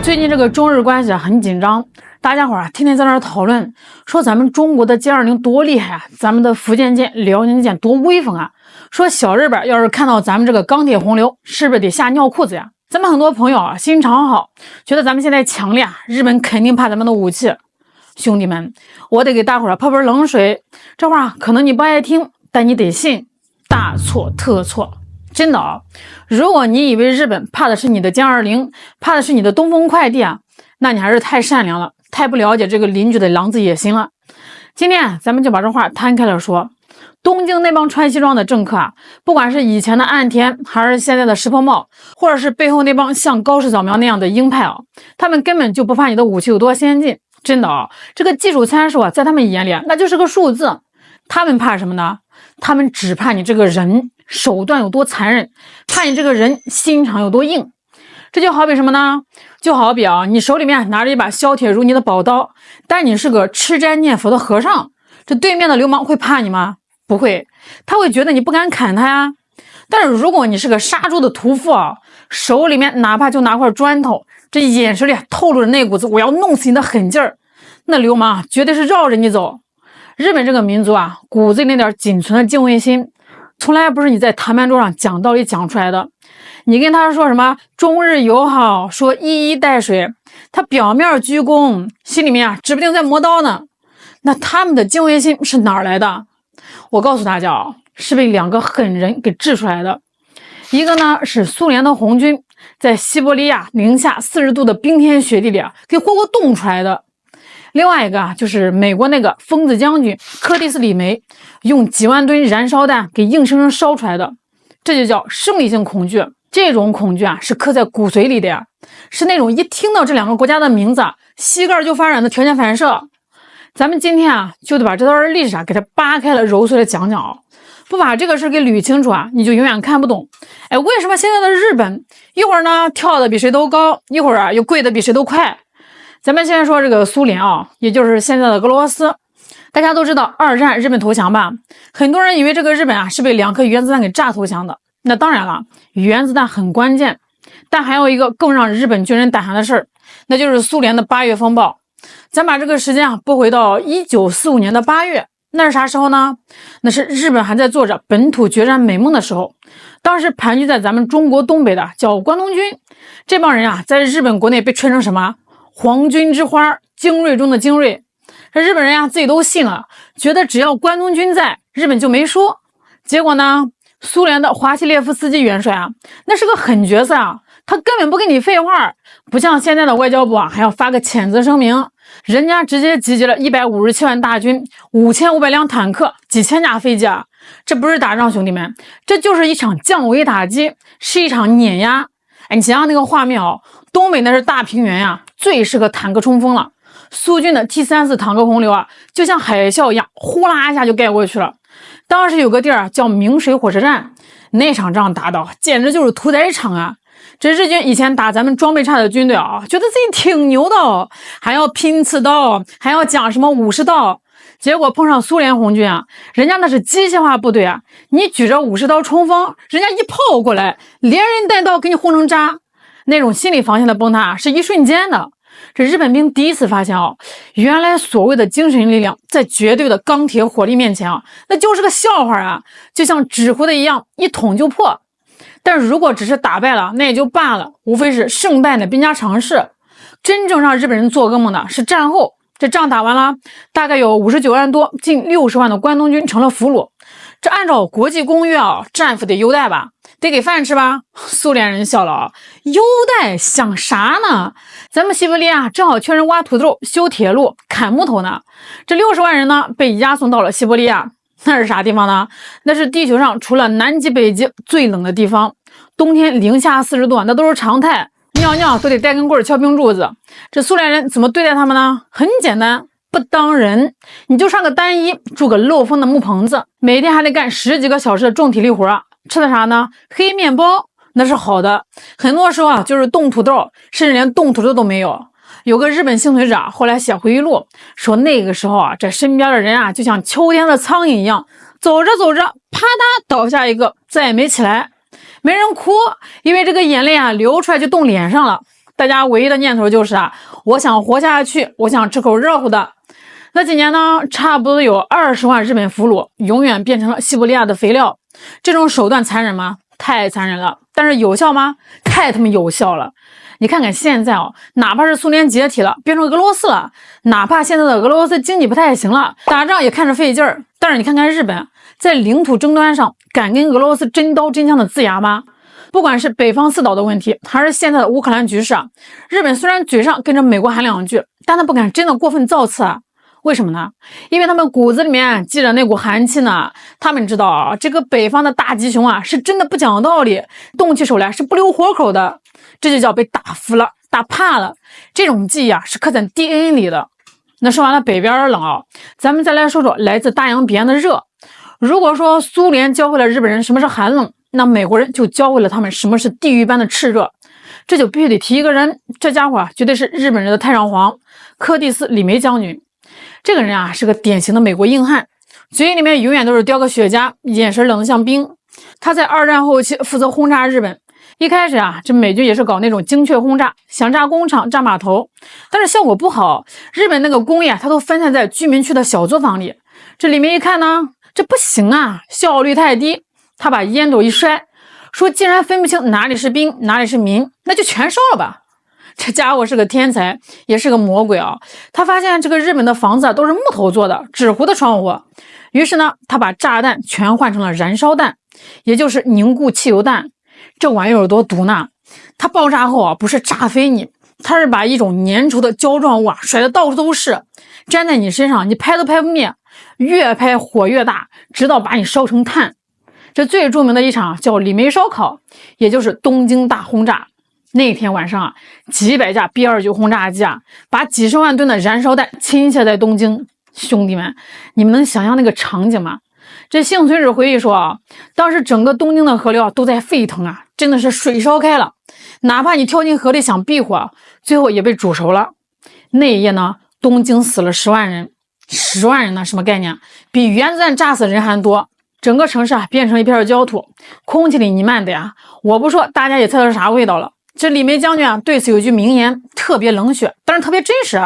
最近这个中日关系很紧张，大家伙天天在那儿讨论，说咱们中国的歼20多厉害啊，咱们的福建舰、辽宁舰多威风啊。说小日本要是看到咱们这个钢铁洪流，是不是得吓尿裤子呀？咱们很多朋友心肠好，觉得咱们现在强烈啊，日本肯定怕咱们的武器。兄弟们，我得给大伙泼盆冷水，这话可能你不爱听，但你得信，大错特错。真的啊，如果你以为日本怕的是你的歼20，怕的是你的东风快递啊，那你还是太善良了，太不了解这个邻居的狼子野心了。今天咱们就把这话摊开了说，东京那帮穿西装的政客啊，不管是以前的岸田，还是现在的石破茂，或者是背后那帮像高市早苗那样的鹰派啊，他们根本就不怕你的武器有多先进。真的啊，这个技术参数啊，在他们眼里那就是个数字。他们怕什么呢？他们只怕你这个人手段有多残忍，怕你这个人心肠有多硬。这就好比什么呢？就好比啊，你手里面拿着一把削铁如泥的宝刀，但你是个吃斋念佛的和尚，这对面的流氓会怕你吗？不会，他会觉得你不敢砍他呀。但是如果你是个杀猪的屠夫啊，手里面哪怕就拿块砖头，这眼神里透露着那股子我要弄死你的狠劲儿，那流氓绝对是绕着你走。日本这个民族啊，骨子里那点仅存的敬畏心，从来不是你在谈判桌上讲道理讲出来的。你跟他说什么中日友好，说一衣带水，他表面鞠躬，心里面啊指不定在磨刀呢。那他们的敬畏心是哪儿来的？我告诉大家啊，是被两个狠人给治出来的。一个呢是苏联的红军，在西伯利亚零下40度的冰天雪地里啊，给活活冻出来的。另外一个啊，就是美国那个疯子将军柯蒂斯·李梅，用几万吨燃烧弹给硬生生烧出来的。这就叫生理性恐惧。这种恐惧啊，是刻在骨髓里的呀，是那种一听到这两个国家的名字啊，膝盖就发软的条件反射。咱们今天啊，就得把这段历史啊，给它扒开了揉碎了讲讲啊。不把这个事给捋清楚啊，你就永远看不懂。哎，为什么现在的日本一会儿呢跳的比谁都高，一会儿啊又跪的比谁都快？咱们先说这个苏联啊，也就是现在的俄罗斯。大家都知道二战日本投降吧？很多人以为这个日本啊是被2颗原子弹给炸投降的。那当然了，原子弹很关键，但还有一个更让日本军人胆寒的事儿，那就是苏联的8月风暴。咱把这个时间啊拨回到1945年的8月，那是啥时候呢？那是日本还在做着本土决战美梦的时候。当时盘踞在咱们中国东北的叫关东军，这帮人啊，在日本国内被吹成什么皇军之花，精锐中的精锐。这日本人啊自己都信了，觉得只要关东军在，日本就没输。结果呢，苏联的华西列夫斯基元帅啊，那是个狠角色啊，他根本不跟你废话，不像现在的外交部啊，还要发个谴责声明。人家直接集结了157万大军，5500辆坦克，几千架飞机啊，这不是打仗，兄弟们，这就是一场降维打击，是一场碾压。哎，你想想那个画面啊，东北那是大平原呀，最适合坦克冲锋了。苏军的 T-34坦克洪流啊，就像海啸一样，呼啦一下就盖过去了。当时有个地儿叫明水火车站，那场仗打的简直就是屠宰场啊！这日军以前打咱们装备差的军队啊，觉得自己挺牛的，还要拼刺刀，还要讲什么武士道。结果碰上苏联红军啊，人家那是机械化部队啊，你举着武士刀冲锋，人家一炮过来，连人带刀给你轰成渣。那种心理防线的崩塌是一瞬间的。这日本兵第一次发现啊，原来所谓的精神力量在绝对的钢铁火力面前啊，那就是个笑话啊，就像纸糊的一样，一捅就破。但是如果只是打败了，那也就罢了，无非是胜败的兵家常事。真正让日本人做噩梦的是战后，这仗打完了，大概有59万多，近60万的关东军成了俘虏。这按照国际公约啊，战俘得优待吧，得给饭吃吧。苏联人笑了啊，优待想啥呢？咱们西伯利亚正好缺人挖土豆、修铁路、砍木头呢。这60万人呢，被押送到了西伯利亚。那是啥地方呢？那是地球上除了南极、北极最冷的地方，冬天零下40度，那都是常态，尿尿都得带根棍敲冰柱子。这苏联人怎么对待他们呢？很简单，不当人，你就穿个单衣，住个漏风的木棚子，每天还得干10几个小时的重体力活，吃的啥呢？黑面包，那是好的。很多时候啊，就是冻土豆，甚至连冻土豆都没有。有个日本幸存者后来写回忆录说，那个时候啊，这身边的人啊，就像秋天的苍蝇一样，走着走着，啪嗒倒下一个，再也没起来。没人哭，因为这个眼泪啊流出来就冻脸上了。大家唯一的念头就是我想活下去，我想吃口热乎的。那几年呢，差不多有20万日本俘虏永远变成了西伯利亚的肥料。这种手段残忍吗？太残忍了。但是有效吗？太他妈有效了。你看看现在哪怕是苏联解体了，变成俄罗斯了，哪怕现在的俄罗斯经济不太行了，打仗也看着费劲儿，但是你看看日本，在领土争端上敢跟俄罗斯真刀真枪的呲牙吗？不管是北方四岛的问题，还是现在的乌克兰局势日本虽然嘴上跟着美国喊两句，但他不敢真的过分造次为什么呢？因为他们骨子里面记着那股寒气呢。他们知道这个北方的大吉熊是真的不讲道理，动起手来是不留活口的，这就叫被打服了，打怕了。这种记忆是刻在 DNA 里的。那说完了北边的冷咱们再来说说来自大洋彼岸的热。如果说苏联教会了日本人什么是寒冷，那美国人就教会了他们什么是地狱般的炽热。这就必须得提一个人，这家伙绝对是日本人的太上皇，柯蒂斯·李梅将军。这个人是个典型的美国硬汉，嘴里面永远都是叼个雪茄，眼神冷得像冰。他在二战后期负责轰炸日本，一开始这美军也是搞那种精确轰炸，想炸工厂、炸码头，但是效果不好。日本那个工业它都分散在居民区的小作坊里，这里面一看呢，这不行效率太低。他把烟斗一摔，说既然分不清哪里是兵哪里是民，那就全烧了吧。这家伙是个天才，也是个魔鬼他发现这个日本的房子都是木头做的，纸糊的窗户，于是呢，他把炸弹全换成了燃烧弹，也就是凝固汽油弹。这玩意儿有多毒呢？它爆炸后不是炸飞你，它是把一种粘稠的胶状物甩得到处都是，粘在你身上，你拍都拍不灭，越拍火越大，直到把你烧成炭。这最著名的一场叫李梅烧烤，也就是东京大轰炸。那天晚上几百架 B-29 轰炸机把几十万吨的燃烧弹倾泻在东京。兄弟们，你们能想象那个场景吗？这幸存者回忆说当时整个东京的河流都在沸腾真的是水烧开了，哪怕你跳进河里想避火，最后也被煮熟了。那一夜呢，东京死了10万人。10万人呢，什么概念？比原子弹炸死人还多。整个城市变成一片焦土，空气里弥漫的我不说大家也猜到是啥味道了。这李梅将军对此有句名言，特别冷血，但是特别真实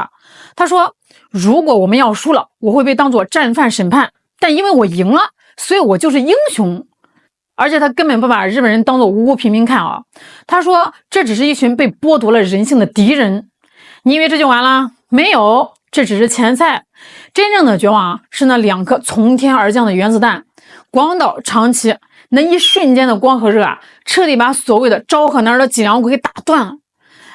他说，如果我们要输了，我会被当作战犯审判，但因为我赢了，所以我就是英雄。而且他根本不把日本人当作无辜平民看他说这只是一群被剥夺了人性的敌人。你以为这就完了？没有，这只是前菜。真正的绝望是那2颗从天而降的原子弹。广岛、长崎那一瞬间的光和热彻底把所谓的昭和男儿的脊梁骨给打断了。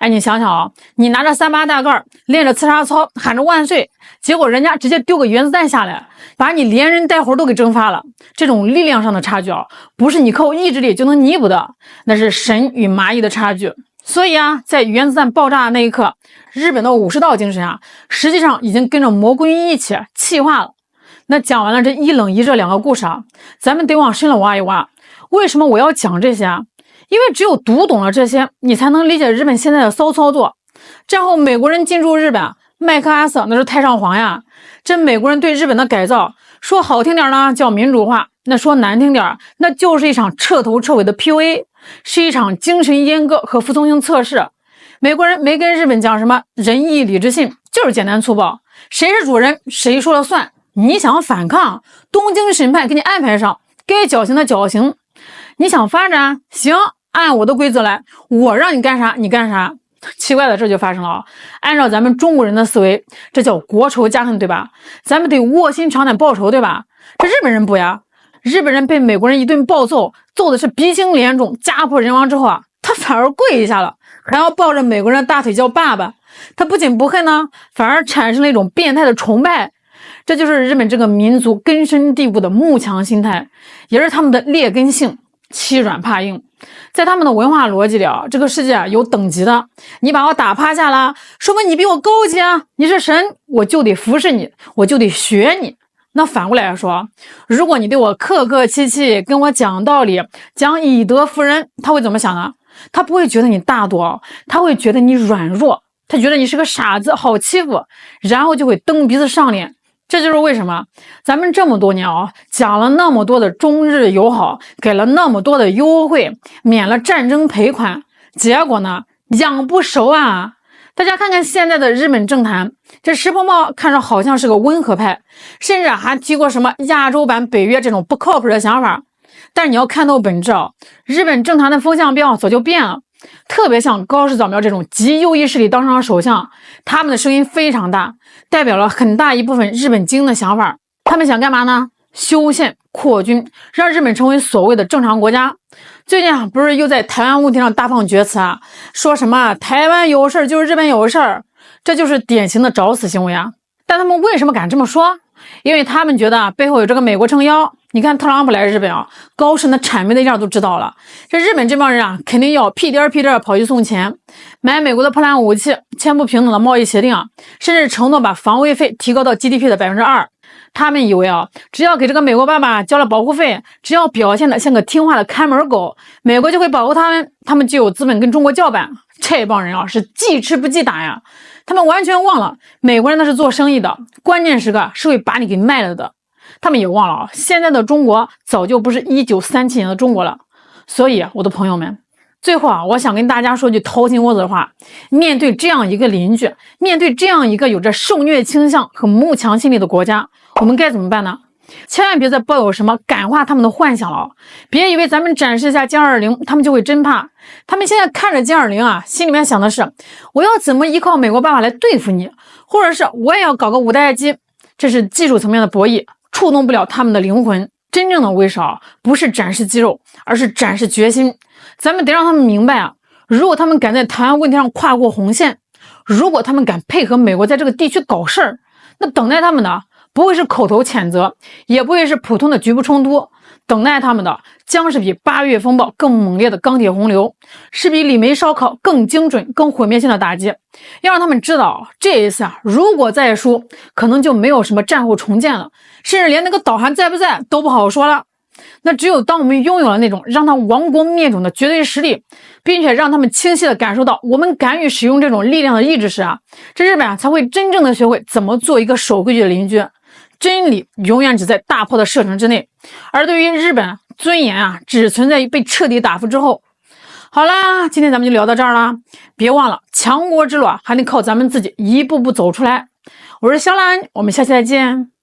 你想想你拿着38大盖练着刺杀操，喊着万岁，结果人家直接丢个原子弹下来，把你连人带活都给蒸发了。这种力量上的差距不是你靠意志力就能弥补的，那是神与蚂蚁的差距。所以在原子弹爆炸的那一刻，日本的武士道精神实际上已经跟着蘑菇云一起气化了。那讲完了这一冷一热2个故事咱们得往深了挖一挖。为什么我要讲这些因为只有读懂了这些，你才能理解日本现在的骚操作。战后美国人进驻日本，麦克阿瑟那是太上皇这美国人对日本的改造，说好听点呢叫民主化，那说难听点那就是一场彻头彻尾的 PUA， 是一场精神阉割和服从性测试。美国人没跟日本讲什么仁义礼智信，就是简单粗暴，谁是主人谁说了算。你想反抗，东京审判给你安排上，该绞刑的绞刑。你想发展，行，按我的规则来，我让你干啥你干啥。奇怪的这就发生了按照咱们中国人的思维，这叫国仇家恨，对吧？咱们得卧薪尝胆报仇，对吧？这日本人不呀，日本人被美国人一顿暴揍，揍的是鼻青脸肿家破人亡之后他反而跪一下了，还要抱着美国人的大腿叫爸爸。他不仅不恨呢，反而产生了一种变态的崇拜。这就是日本这个民族根深蒂固的慕强心态，也是他们的劣根性，欺软怕硬。在他们的文化逻辑里这个世界有等级的，你把我打趴下了，说明你比我高级你是神，我就得服侍你，我就得学你。那反过来说，如果你对我客客气气，跟我讲道理，讲以德服人，他会怎么想呢？他不会觉得你大度他会觉得你软弱，他觉得你是个傻子，好欺负，然后就会蹬鼻子上脸。这就是为什么咱们这么多年讲了那么多的中日友好，给了那么多的优惠，免了战争赔款，结果呢，养不熟啊。大家看看现在的日本政坛，这石破茂看着好像是个温和派，甚至还提过什么亚洲版北约这种不靠谱的想法。但是你要看透本质啊，日本政坛的风向标早就变了。特别像高市早苗这种极右翼势力当上了首相，他们的声音非常大，代表了很大一部分日本精英的想法。他们想干嘛呢？修宪扩军，让日本成为所谓的正常国家。最近不是又在台湾问题上大放厥词啊，说什么台湾有事就是日本有事，这就是典型的找死行为啊。但他们为什么敢这么说？因为他们觉得背后有这个美国撑腰。你看特朗普来日本啊，高盛的谄媚的样都知道了。这日本这帮人啊，肯定要屁颠屁颠跑去送钱，买美国的破烂武器，签不平等的贸易协定啊，甚至承诺把防卫费提高到 GDP 的2%。他们以为啊，只要给这个美国爸爸交了保护费，只要表现的像个听话的看门狗，美国就会保护他们，他们就有资本跟中国叫板。这帮人啊，是记吃不记打呀。他们完全忘了，美国人那是做生意的，关键时刻是会把你给卖了的。他们也忘了啊，现在的中国早就不是1937年的中国了。所以我的朋友们，最后啊，我想跟大家说句掏心窝子的话，面对这样一个邻居，面对这样一个有着受虐倾向和慕强心理的国家，我们该怎么办呢？千万别再抱有什么感化他们的幻想了，别以为咱们展示一下歼20，他们就会真怕。他们现在看着歼20啊，心里面想的是，我要怎么依靠美国爸爸来对付你，或者是我也要搞个5代机，这是技术层面的博弈，触动不了他们的灵魂。真正的威慑不是展示肌肉，而是展示决心。咱们得让他们明白啊，如果他们敢在台湾问题上跨过红线，如果他们敢配合美国在这个地区搞事儿，那等待他们的不会是口头谴责，也不会是普通的局部冲突，等待他们的将是比8月风暴更猛烈的钢铁洪流，是比李梅烧烤更精准更毁灭性的打击。要让他们知道，这一次啊，如果再输，可能就没有什么战后重建了，甚至连那个岛还在不在都不好说了。那只有当我们拥有了那种让他亡国灭种的绝对实力，并且让他们清晰的感受到我们敢于使用这种力量的意志时啊，这日本啊才会真正的学会怎么做一个守规矩的邻居。真理永远只在大炮的射程之内，而对于日本，尊严啊只存在于被彻底打服之后。好啦，今天咱们就聊到这儿啦，别忘了强国之路啊还得靠咱们自己一步步走出来。我是肖兰，我们下期再见。